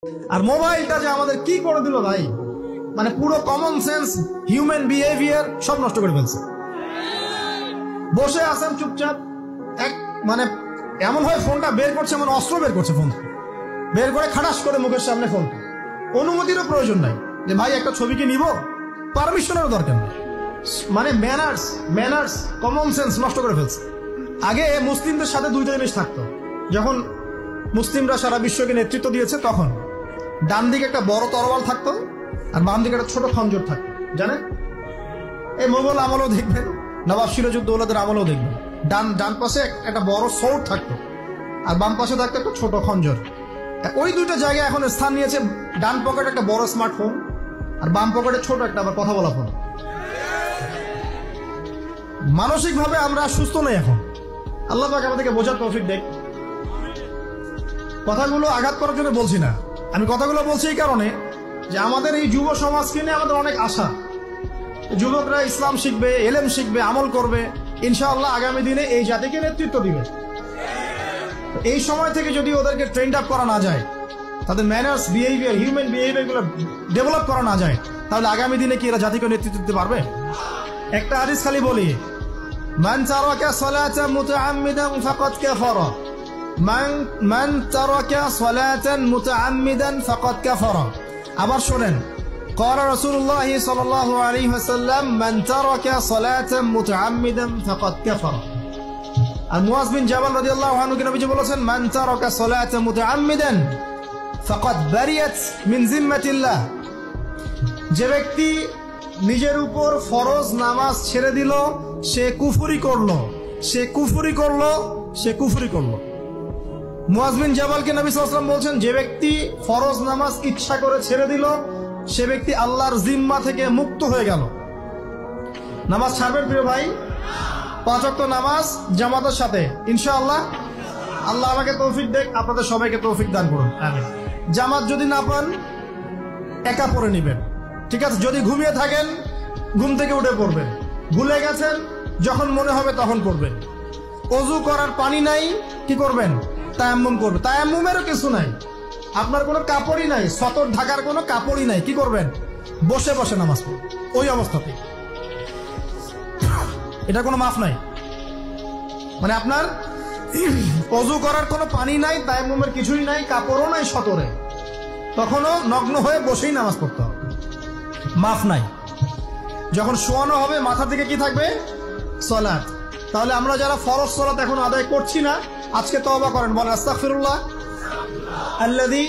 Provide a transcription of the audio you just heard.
আর মোবাইলটা যে আমাদের কি করে দিল ভাই, মানে পুরো কমন সেন্স, হিউম্যান বিহেভিয়ার সব নষ্ট করে ফেলছে। বসে আছেন চুপচাপ, এক মানে এমন হয় ফোনটা বের করছে, মানে অস্ত্র বের করছে, ফোন বের করে খাটাস করে মুখের সামনে ফোন। অনুমতিরও প্রয়োজন নাই যে ভাই একটা ছবি কি নিব, পারমিশনেরও দরকার নেই। মানে ম্যানার্স কমন সেন্স নষ্ট করে ফেলছে। আগে মুসলিমদের সাথে দুইটা জিনিস থাকতো, যখন মুসলিমরা সারা বিশ্বকে নেতৃত্ব দিয়েছে তখন ডান দিকে একটা বড় তরোয়াল থাকতো আর বাম দিকে একটা ছোট খঞ্জর থাকতো, জানেন? এই মোগল আমলেও দেখবেন, নবাব সিরাজউদ্দৌলাদের আমলেও দেখবেন, ডান পাশে একটা বড় সোর্ড থাকতো আর বাম পাশে থাকতো একটা ছোট খঞ্জর। ওই দুইটা জায়গায় এখন স্থান নিয়েছে, ডান পকেটে একটা বড় স্মার্টফোন আর বাম পকেটে ছোট একটা আবার কথা বলা ফোন। মানসিকভাবে আমরা সুস্থ নই এখন। আল্লাহ পাক আমাদেরকে বোঝার তৌফিক দেখ। কথাগুলো আঘাত করার জন্য বলছি না, আমি কথাগুলো বলছি এই কারণে যে আমাদের এই যুব সমাজকে নিয়ে আমাদের অনেক আশা। যুবকরা ইসলাম শিখবে, এলেম শিখবে, আমল করবে, ইনশাআল্লাহ আগামী দিনে এই জাতিকে নেতৃত্ব দিবে। এই সময় থেকে যদি ওদেরকে ট্রেন্ড আপ করা না যায়, তাদের ম্যানার্স, বিহেভিয়ার, হিউম্যান বিহেভিয়ার গুলো ডেভেলপ করা না যায়, তাহলে আগামী দিনে কি এরা জাতিকে নেতৃত্ব দিতে পারবে? একটা হাদিস খালি বলি, মান তারাকা সালাতান মুতাআম্মিদান ফাকাদ কাফারা, মান তারাকা সালাতান মুতাআম্মিদান ফাকাদ কাফারা। আবার শুনেন, قال رسول الله صلى الله عليه وسلم من ترك صلاة متعمدا فقد كفر। আর মুয়াজ বিন জাবাল রাদিয়াল্লাহু আনহু কে নবীজি বলেছেন, মান তারাকা সালাতা মুতাআম্মিদান ফাকাদ বারিয়াত মিন জিম্মাতিল্লাহ। যে ব্যক্তি নিজের উপর ফরজ নামাজ ছেড়ে দিল, সে কুফরি করলো, সে কুফরি করলো, সে কুফরি করলো। মুয়াজ বিন জাবালকে নবী সাল্লাল্লাহু আলাইহি ওয়াসাল্লাম বলছেন, যে ব্যক্তি ফরজ নামাজ ইচ্ছা করে ছেড়ে দিল, সে ব্যক্তি আল্লাহর জিম্মা থেকে মুক্ত হয়ে গেল। নামাজ ছাড়বেন প্রিয় ভাই, 5 ওয়াক্ত নামাজ জামাতের সাথে ইনশাআল্লাহ। আল্লাহ আমাকে তৌফিক দেখ, আপনাদের সবাইকে তৌফিক দান করুন, আমিন। জামাত যদি না পান একা পড়ে নেবেন, ঠিক আছে? যদি ঘুমিয়ে থাকেন ঘুম থেকে উঠে পড়বেন, ভুলে গেছেন যখন মনে হবে তখন পড়বেন। ওযু করার পানি নাই, কি করবেন? তায়াম্মুম করবেন। তায়াম্মুমেরও কিছু নাই, আপনার কোনো কাপড়ই নাই, সতর ঢাকার কোনো কাপড়ই নাই, কি করবেন? বসে বসে নামাজ পড়বেন ওই অবস্থাতে। এটা কোনো মাফ নাই, মানে আপনার ওযু করার কোনো পানি নাই, তায়াম্মুমের কিছুই নাই, কাপড়ও নাই সতরে, তখনও নগ্ন হয়ে বসেই নামাজ পড়তে হবে, মাফ নাই। যখন শোয়ানো হবে মাথা থেকে কি থাকবে? সালাত। তাহলে আমরা যারা ফরজ সালাত এখন আদায় করছি না, আজকে তওবা করেন, বলেন আস্তাগফিরুল্লাহ আল্লাযী